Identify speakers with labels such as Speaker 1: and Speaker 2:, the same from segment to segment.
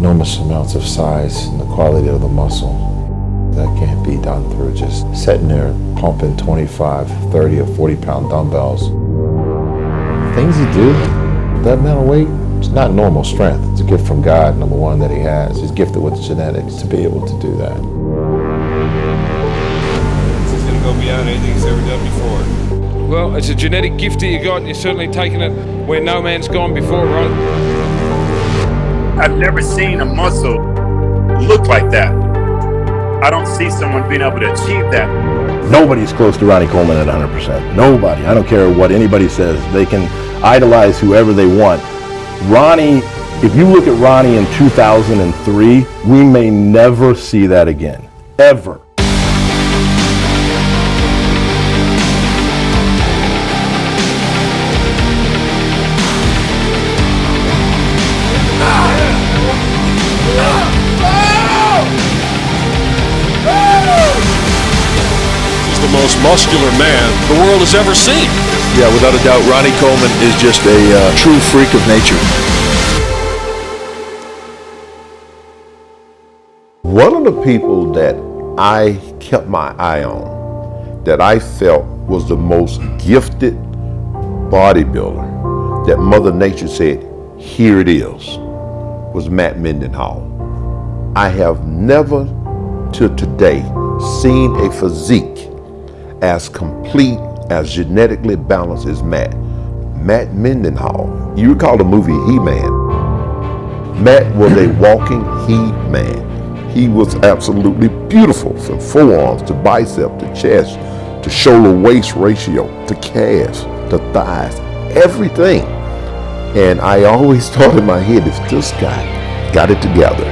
Speaker 1: enormous amounts of size and the quality of the muscle. That can't be done through just sitting there pumping 25, 30, or 40-pound dumbbells. Things you do, that amount of weight, it's not normal strength. It's a gift from God, number one, that he has. He's gifted with genetics to be able to do that.
Speaker 2: This is going to go beyond anything he's ever done before.
Speaker 3: Well, it's a genetic gift that you got, and you're certainly taking it where no man's gone before, Ron.
Speaker 4: I've never seen a muscle look like that. I don't see someone being able to achieve that.
Speaker 5: Nobody's close to Ronnie Coleman at 100%. Nobody. I don't care what anybody says. They can idolize whoever they want. Ronnie, if you look at Ronnie in 2003, we may never see that again. Ever.
Speaker 2: The most muscular man the world has ever seen.
Speaker 6: Yeah, without a doubt, Ronnie Coleman is just a true freak of nature.
Speaker 5: One of the people that I kept my eye on, that I felt was the most gifted bodybuilder, that Mother Nature said, here it is, was Matt Mendenhall. I have never till today seen a physique as complete, as genetically balanced as Matt. Matt Mendenhall. You recall the movie He-Man. Matt was a walking He-Man. He was absolutely beautiful, from forearms to bicep to chest to shoulder waist ratio to calves to thighs, everything. And I always thought in my head, if this guy got it together,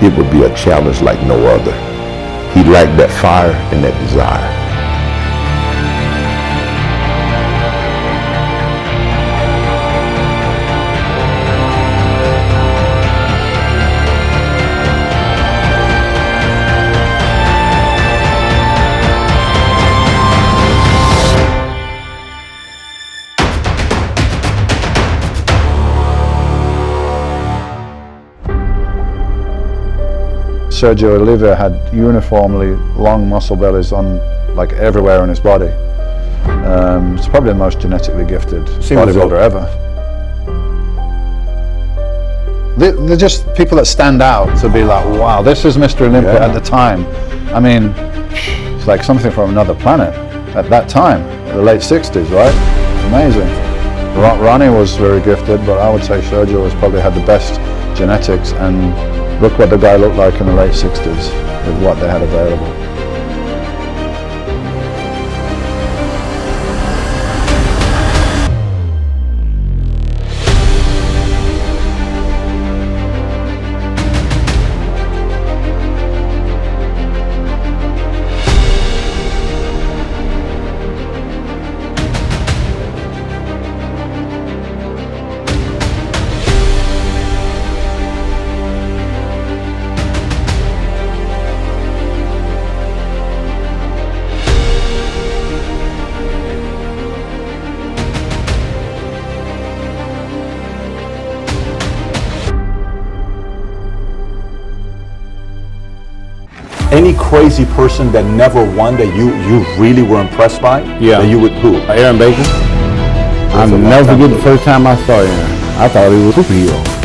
Speaker 5: it would be a challenge like no other. He lacked that fire and that desire.
Speaker 7: Sergio Oliva had uniformly long muscle bellies on like everywhere in his body. It's probably the most genetically gifted bodybuilder ever. They're just people that stand out to be like, wow, this is Mr. Olympia at the time. I mean, it's like something from another planet at that time, the late 60s, right? Amazing. Ronnie was very gifted, but I would say Sergio has probably had the best genetics, and look what the guy looked like in the late 60s with what they had available.
Speaker 8: Any crazy person that never won that you really were impressed by?
Speaker 9: Yeah.
Speaker 8: That you would, who?
Speaker 9: Aaron Baker. I'll never forget the first time I saw him. I thought he was a superhero.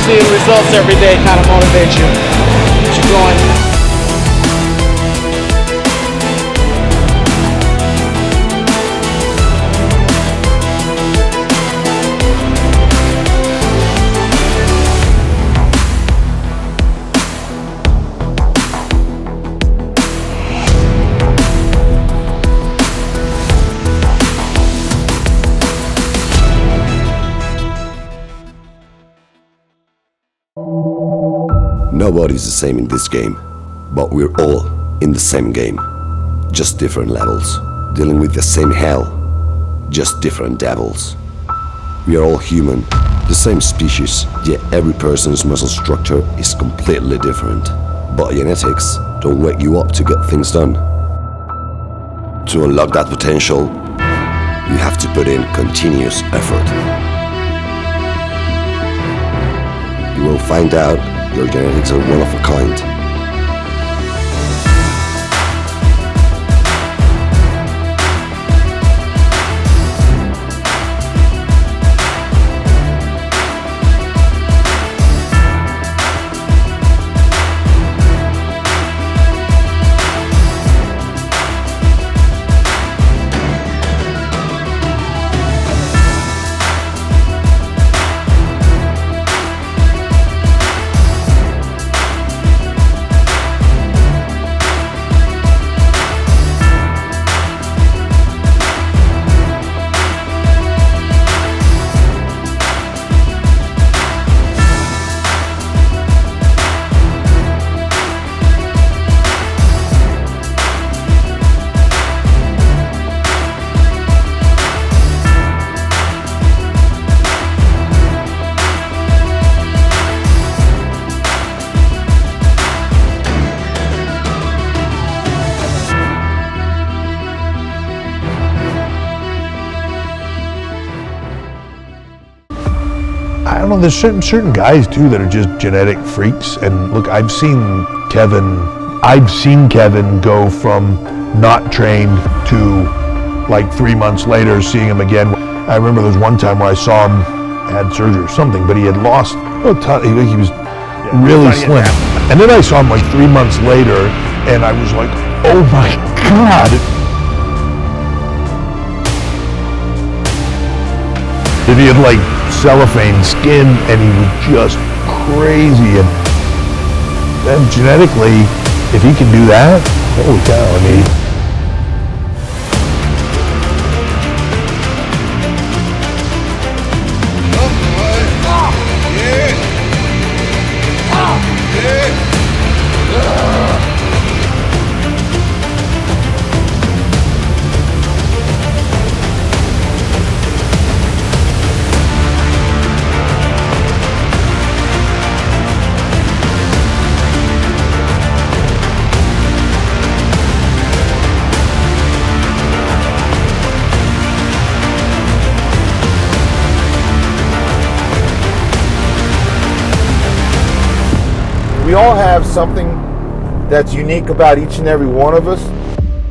Speaker 10: Seeing results every day kind of motivates you. Keeps you going.
Speaker 11: Nobody's the same in this game, but we're all in the same game, just different levels, dealing with the same hell, just different devils. We are all human, the same species, yet every person's muscle structure is completely different. But genetics don't wake you up to get things done. To unlock that potential, you have to put in continuous effort. You will find out your genetics are one of a kind.
Speaker 12: I don't know, there's certain guys too that are just genetic freaks. And look, I've seen Kevin go from not trained to like 3 months later seeing him again. I remember there was one time where I saw him, had surgery or something, but he had lost a ton, he was really slim. And then I saw him like 3 months later and I was like, oh my God. And he had like cellophane skin and he was just crazy. And genetically, if he can do that, holy cow, I mean.
Speaker 1: We all have something that's unique about each and every one of us.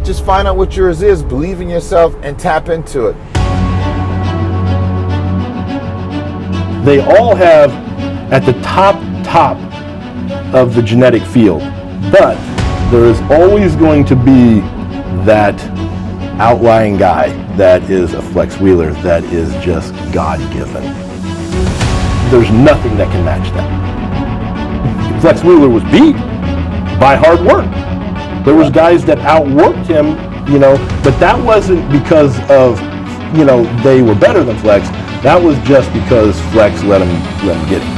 Speaker 1: Just find out what yours is, believe in yourself, and tap into it.
Speaker 6: They all have at the top of the genetic field, but there is always going to be that outlying guy that is a flex wheeler that is just God-given. There's nothing that can match that. Flex Wheeler was beat by hard work. There was guys that outworked him, you know, but that wasn't because of, you know, they were better than Flex. That was just because Flex let him get it.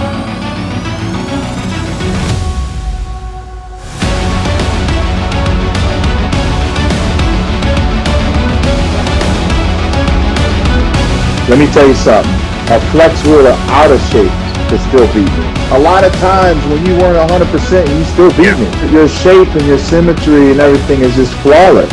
Speaker 9: Let me tell you something. A Flex Wheeler out of shape to still beat me. A lot of times when you weren't 100%, you still beat me. Your shape and your symmetry and everything is just flawless.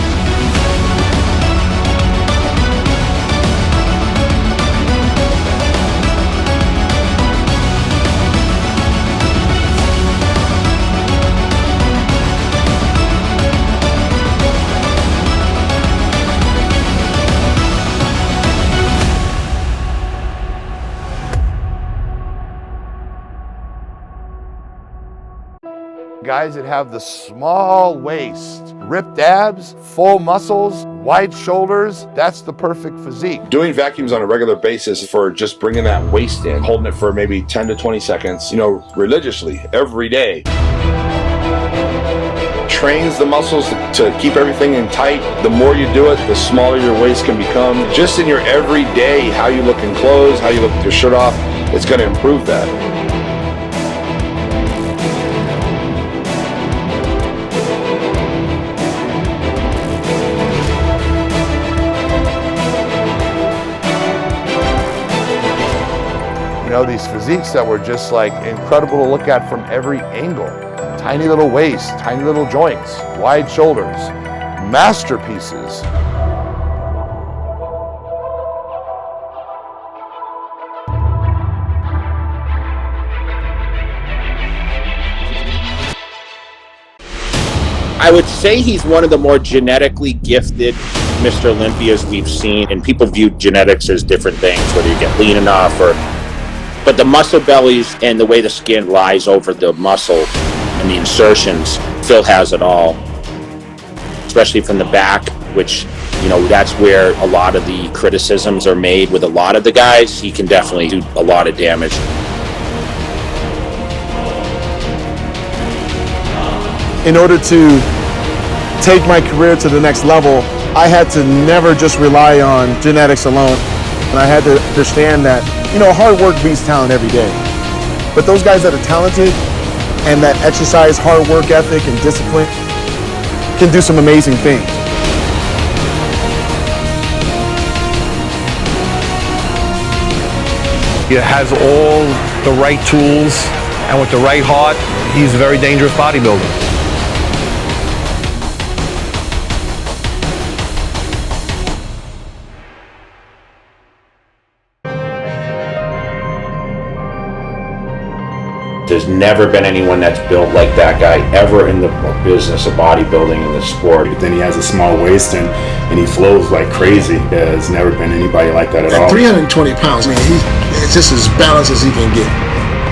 Speaker 1: Guys that have the small waist, ripped abs, full muscles, wide shoulders, that's the perfect physique.
Speaker 13: Doing vacuums on a regular basis for just bringing that waist in, holding it for maybe 10 to 20 seconds, you know, religiously, every day. Trains the muscles to keep everything in tight. The more you do it, the smaller your waist can become. Just in your everyday, how you look in clothes, how you look with your shirt off, it's going to improve that.
Speaker 1: know, these physiques that were just like incredible to look at from every angle. Tiny little waist, tiny little joints, wide shoulders, masterpieces.
Speaker 14: I would say he's one of the more genetically gifted Mr. Olympias we've seen, and people view genetics as different things, whether you get lean enough but the muscle bellies and the way the skin lies over the muscle and the insertions, Phil has it all, especially from the back, which, you know, that's where a lot of the criticisms are made with a lot of the guys. He can definitely do a lot of damage.
Speaker 15: In order to take my career to the next level, I had to never just rely on genetics alone. And I had to understand that, you know, hard work beats talent every day. But those guys that are talented and that exercise hard work ethic and discipline can do some amazing things.
Speaker 16: He has all the right tools, and with the right heart, he's a very dangerous bodybuilder.
Speaker 14: There's never been anyone that's built like that guy ever in the business of bodybuilding in the sport.
Speaker 17: But then he has a small waist and he flows like crazy. There's never been anybody like that at all.
Speaker 18: 320 pounds, man, it's just as balanced as he can get.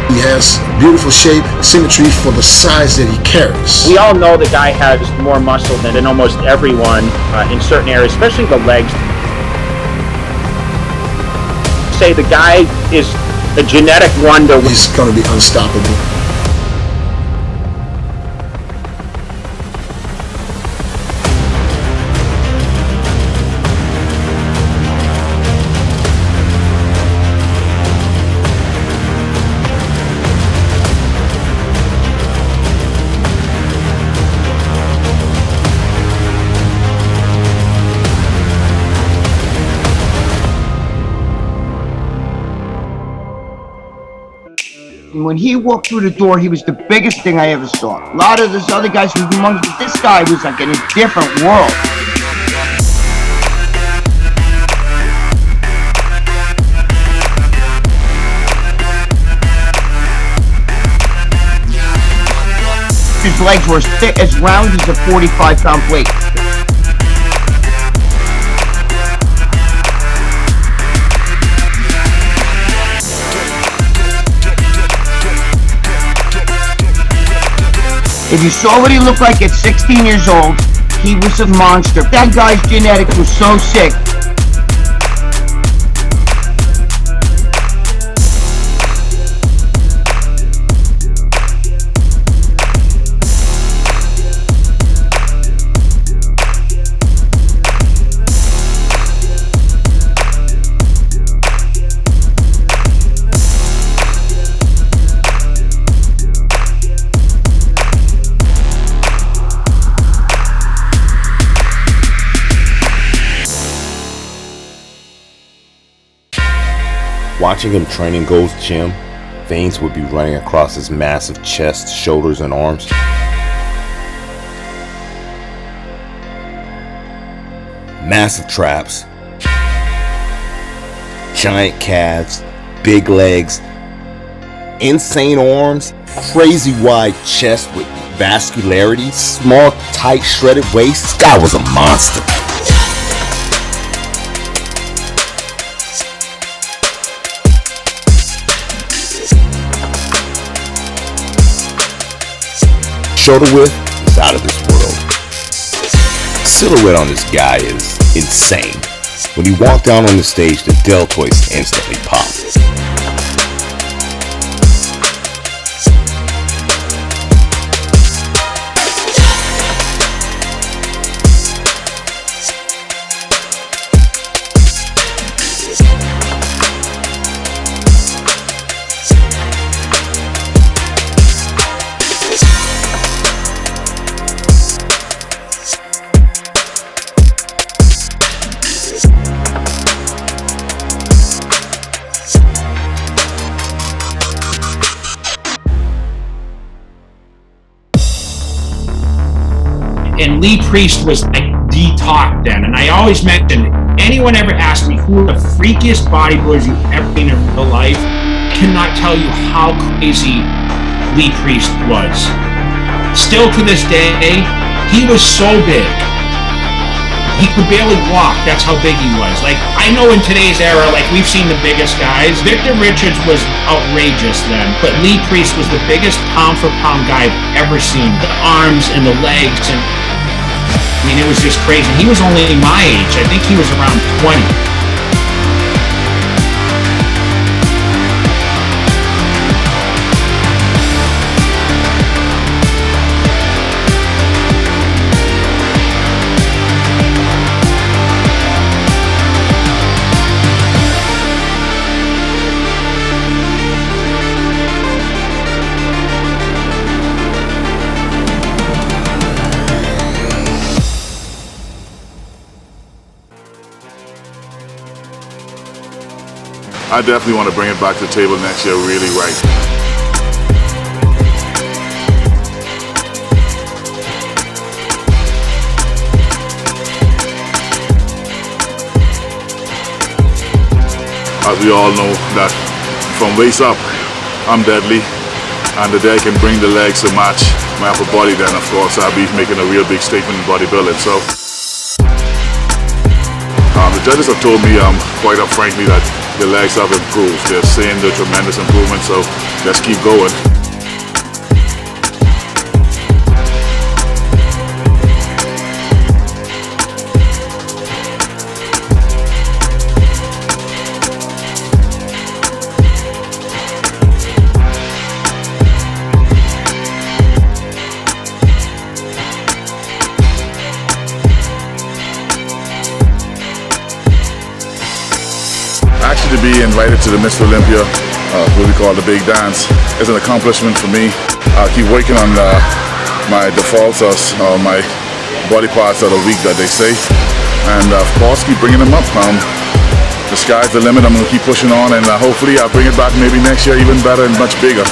Speaker 18: He has beautiful shape, symmetry for the size that he carries.
Speaker 14: We all know the guy has more muscle than almost everyone in certain areas, especially the legs. Say the guy is a genetic wonder.
Speaker 18: He's going to be unstoppable.
Speaker 19: When he walked through the door, he was the biggest thing I ever saw. A lot of those other guys were humongous, but this guy was like in a different world. His legs were as thick, as round as a 45-pound plate. If you saw what he looked like at 16 years old, he was a monster. That guy's genetics was so sick.
Speaker 20: Watching him train in Gold's gym, veins would be running across his massive chest, shoulders, and arms. Massive traps, giant calves, big legs, insane arms, crazy wide chest with vascularity, small, tight, shredded waist. This guy was a monster. Shoulder width is out of this world. Silhouette on this guy is insane. When he walked down on the stage, the deltoids instantly popped.
Speaker 14: And Lee Priest was like the top then. And I always mention, anyone ever asked me who are the freakiest bodybuilders you've ever seen in real life, I cannot tell you how crazy Lee Priest was. Still to this day, he was so big. He could barely walk, that's how big he was. Like, I know in today's era, like, we've seen the biggest guys. Victor Richards was outrageous then, but Lee Priest was the biggest pound-for-pound guy I've ever seen. The arms and the legs, and I mean, it was just crazy. He was only my age. I think he was around 20.
Speaker 21: I definitely want to bring it back to the table next year really right. As we all know that from waist up, I'm deadly. And the day I can bring the legs to match my upper body, then of course I'll be making a real big statement in bodybuilding. So the judges have told me quite up frankly that the legs have improved. They're seeing the tremendous improvement, so let's keep going. Actually, to be invited to the Mr. Olympia, what we call the big dance, is an accomplishment for me. I keep working on my defaults or my body parts that are weak, that they say, and of course keep bringing them up. The sky's the limit. I'm going to keep pushing on, and hopefully I'll bring it back maybe next year even better and much bigger.